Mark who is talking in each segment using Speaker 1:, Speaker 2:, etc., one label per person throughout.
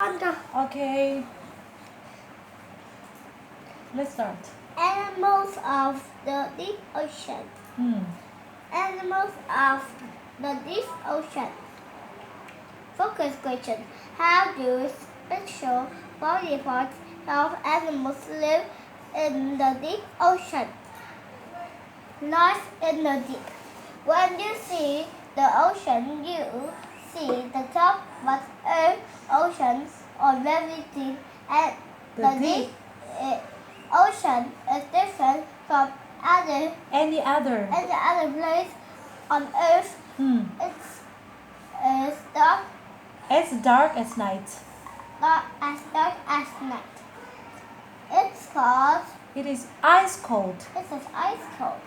Speaker 1: Okay, let's start.
Speaker 2: Animals of the deep ocean.
Speaker 1: Hmm.
Speaker 2: Animals of the deep ocean. Focus question. How do special body parts of animals live in the deep ocean? Life in the deep. When you see the ocean, you see the top, but oceans are very deep, and
Speaker 1: The deep.
Speaker 2: ocean is different from
Speaker 1: Any other?
Speaker 2: any other place on Earth.
Speaker 1: Hmm.
Speaker 2: It's dark,
Speaker 1: It's dark as night.
Speaker 2: dark as night. It's called.
Speaker 1: It is ice cold.
Speaker 2: It is ice cold.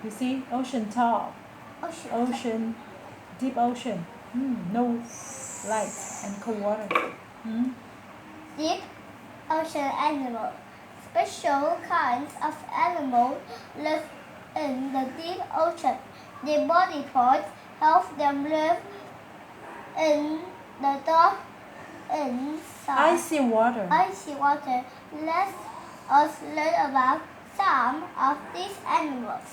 Speaker 1: You see, ocean top, ocean, deep ocean. No light and cold water.
Speaker 2: Deep ocean animals. Special kinds of animals live in the deep ocean. Their body parts help them live in the dark inside
Speaker 1: Icy water.
Speaker 2: icy water. Let us learn about some of these animals.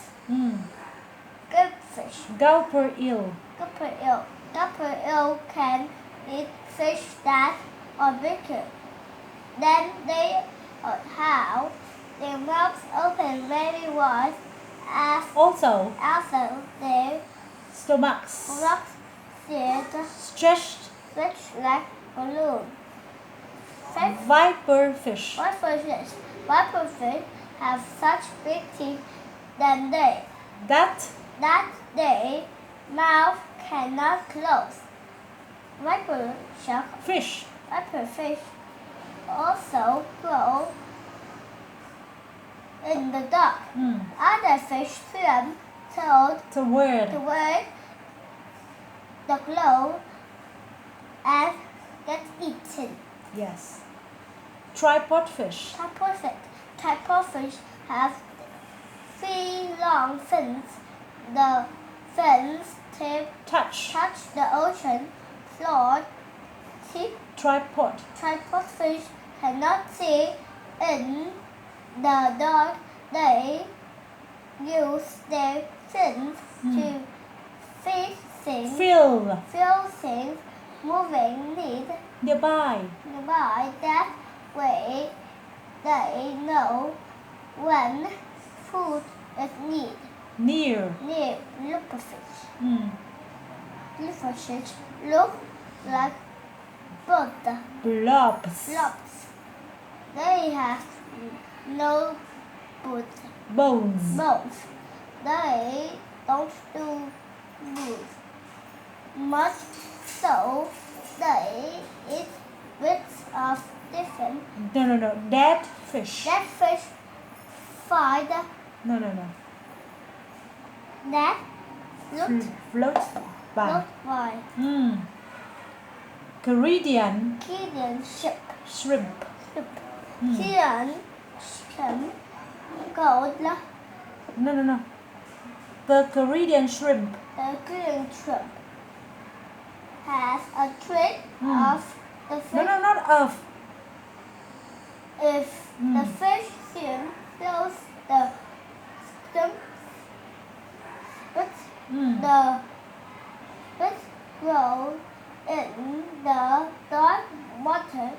Speaker 2: Goldfish.
Speaker 1: Gulper eel.
Speaker 2: Gulper eel. Gulper eel can eat fish that are bigger than they have their mouths open very wide
Speaker 1: Also,
Speaker 2: their
Speaker 1: stomachs
Speaker 2: stomachs
Speaker 1: stretched.
Speaker 2: stretched like balloon.
Speaker 1: Viper fish.
Speaker 2: Viper fish have such big teeth
Speaker 1: That
Speaker 2: their mouth cannot close. Viper
Speaker 1: fish.
Speaker 2: fish also grow in the dark. Other fish swim
Speaker 1: Toward
Speaker 2: the glow and get eaten.
Speaker 1: Yes. Tripod fish.
Speaker 2: Tripod fish have 3 long fins. The fins
Speaker 1: Touch.
Speaker 2: the ocean floor.
Speaker 1: Tripod.
Speaker 2: Tripod fish cannot see in the dark. They use their fins to feel things moving
Speaker 1: Nearby.
Speaker 2: nearby. That way they know when food is
Speaker 1: Near.
Speaker 2: near. Looperfish. Looperfish look like
Speaker 1: Blobs.
Speaker 2: They have no
Speaker 1: Bones.
Speaker 2: bones. They don't do move much, so they eat bits of different.
Speaker 1: No. Dead fish.
Speaker 2: That fish find
Speaker 1: No.
Speaker 2: that
Speaker 1: Float by.
Speaker 2: look by
Speaker 1: Caribbean
Speaker 2: shrimp.
Speaker 1: shrimp.
Speaker 2: Korean shrimp gold.
Speaker 1: No. The Caribbean shrimp.
Speaker 2: The Korean shrimp has a trick of the fish.
Speaker 1: No, not of.
Speaker 2: If the fish fills the stomach, the fish grow in the dark water.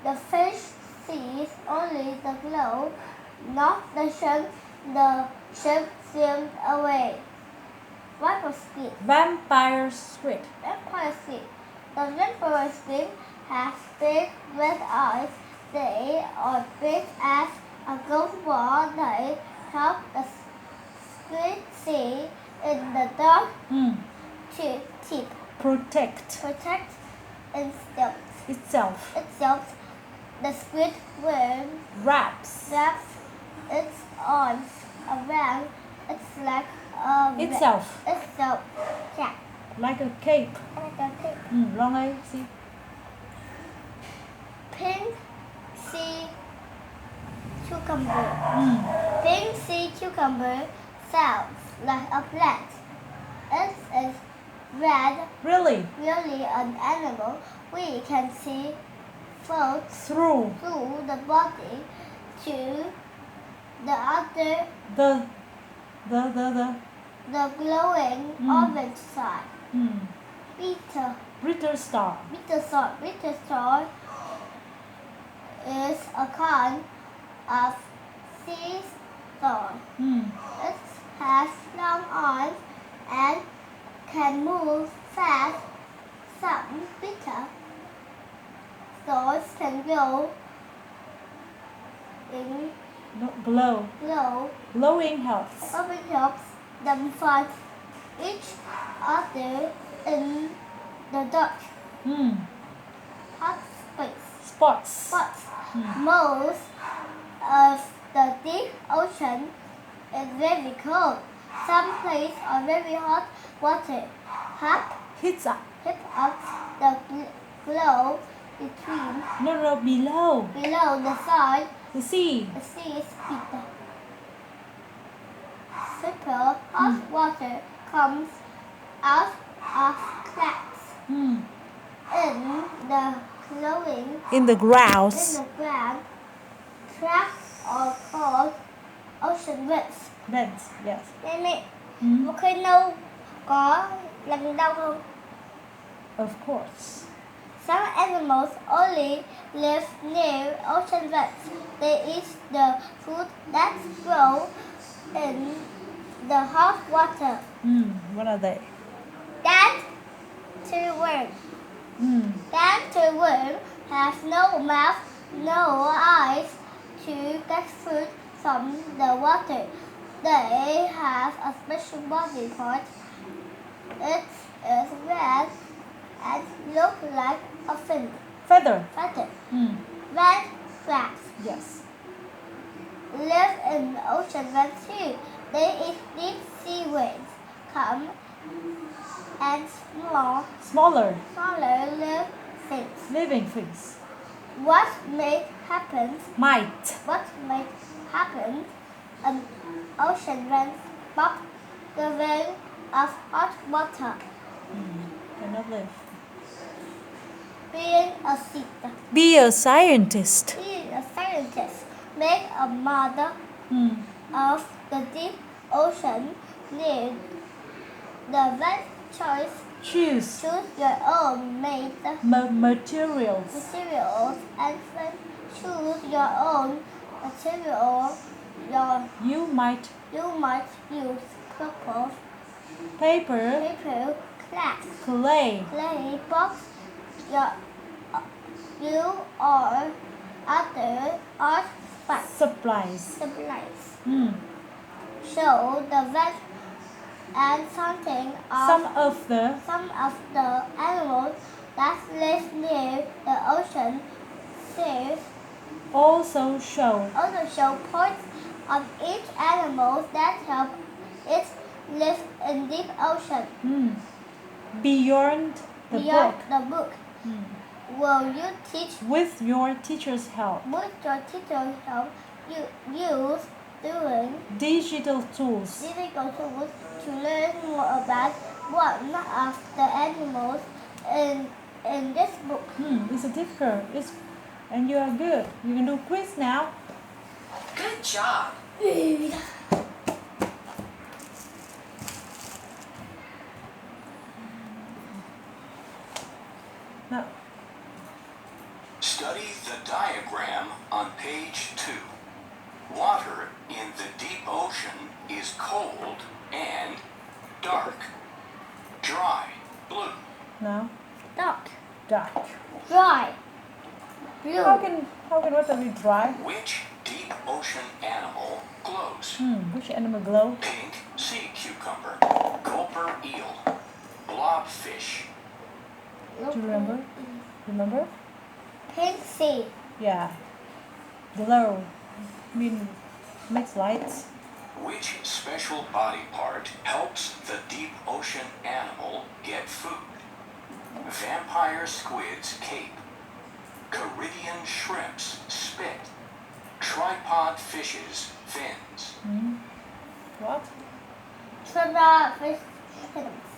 Speaker 2: The fish sees only the glow, not the shrimp. The shrimp swims away.
Speaker 1: Vampire squid.
Speaker 2: Vampire squid. The vampire squid has big red eyes. They are big as a golf ball. They help the squid see in the dark to
Speaker 1: Protect
Speaker 2: itself. The squid worm
Speaker 1: wraps
Speaker 2: its arms around its leg.
Speaker 1: itself
Speaker 2: Yeah.
Speaker 1: like a cape.
Speaker 2: Like a pig.
Speaker 1: Long ấy, see.
Speaker 2: Pink sea cucumber. Pink sea cucumber sounds like a plant. It is
Speaker 1: Really?
Speaker 2: really an animal. We can see floats
Speaker 1: through
Speaker 2: through the body to the other,
Speaker 1: the
Speaker 2: the glowing orange side. Beetle.
Speaker 1: Brittle star.
Speaker 2: Beetle star is a kind of sea star. It has long arms and can move fast. Some beetle stars can glow in
Speaker 1: No, glow. Glowing helps.
Speaker 2: Open helps them find each other in the dark. Hot space.
Speaker 1: Spots.
Speaker 2: Most of the deep ocean is very cold. Some places are very hot water.
Speaker 1: Heats up.
Speaker 2: Heat up the glow between.
Speaker 1: No, below.
Speaker 2: Below the side.
Speaker 1: The sea.
Speaker 2: The sea is bitter. Super hot water comes out of cracks in the glowing
Speaker 1: In the grouse.
Speaker 2: ground. Cracks are called ocean vents.
Speaker 1: Vents, yes.
Speaker 2: Mẹ, volcano có lần đâu không?
Speaker 1: Of course.
Speaker 2: Some animals only live near ocean vents. They eat the food that grows in the hot water.
Speaker 1: What are they?
Speaker 2: Dancerworm. Dancerworm has no mouth, no eyes to get food from the water. They have a special body part. It is red and looks like a
Speaker 1: Feather.
Speaker 2: Red crabs
Speaker 1: Yes.
Speaker 2: live in the ocean vents too. They eat deep sea waves. Come and
Speaker 1: Smaller.
Speaker 2: living things.
Speaker 1: Living things.
Speaker 2: What may happen?
Speaker 1: Might.
Speaker 2: An ocean vents pop the vein of hot water.
Speaker 1: Cannot live.
Speaker 2: Being
Speaker 1: Be a scientist.
Speaker 2: a scientist, make a model of the deep ocean. Need the right choice.
Speaker 1: Choose
Speaker 2: Choose your own mate
Speaker 1: materials.
Speaker 2: and then choose your own material.
Speaker 1: You might
Speaker 2: You might use purple
Speaker 1: paper,
Speaker 2: glass,
Speaker 1: clay,
Speaker 2: clay box. You or other art
Speaker 1: supplies.
Speaker 2: Show the vet and
Speaker 1: Some of the
Speaker 2: some of the animals that live near the ocean series
Speaker 1: also show
Speaker 2: show parts of each animal that help it live in deep ocean.
Speaker 1: beyond the book.
Speaker 2: The book. Will you teach
Speaker 1: With your teacher's help.
Speaker 2: with your teacher's help you use doing
Speaker 1: Digital tools.
Speaker 2: difficult tools to learn more about one of the animals in this book?
Speaker 1: It's a difficult. And you are good. You can do quiz now.
Speaker 3: Good job.
Speaker 1: Now,
Speaker 3: Study the diagram on page 2. Water in the deep ocean is cold and dark. Dry, blue.
Speaker 1: now,
Speaker 2: Dark,
Speaker 1: dark.
Speaker 2: dry, blue.
Speaker 1: How can water be dry?
Speaker 3: Which deep ocean animal glows?
Speaker 1: Which animal glow?
Speaker 3: Pink sea cucumber, gulper eel, blobfish.
Speaker 1: Do you remember? Remember?
Speaker 2: Pink sea.
Speaker 1: Yeah. Glow. Makes lights.
Speaker 3: Which special body part helps the deep ocean animal get food? Vampire squid's cape, Caridian shrimp's spit, tripod fish's fins.
Speaker 1: What?
Speaker 2: Trevor fish fins.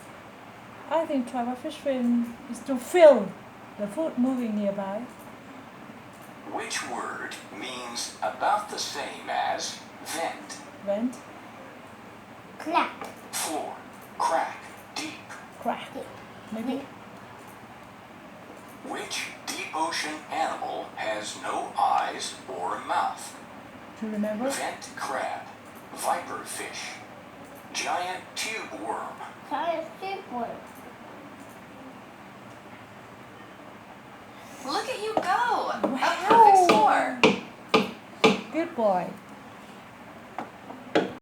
Speaker 1: I think tribal fish fin is to feel the food moving nearby.
Speaker 3: Which word means about the same as vent?
Speaker 1: Vent,
Speaker 2: Crack.
Speaker 3: Floor, crack, deep.
Speaker 1: crack. Maybe
Speaker 3: Which deep ocean animal has no eyes or mouth?
Speaker 1: to remember.
Speaker 3: Vent crab, viper fish, giant tube worm.
Speaker 2: Giant super.
Speaker 4: Look at you go! A perfect score!
Speaker 1: Good boy.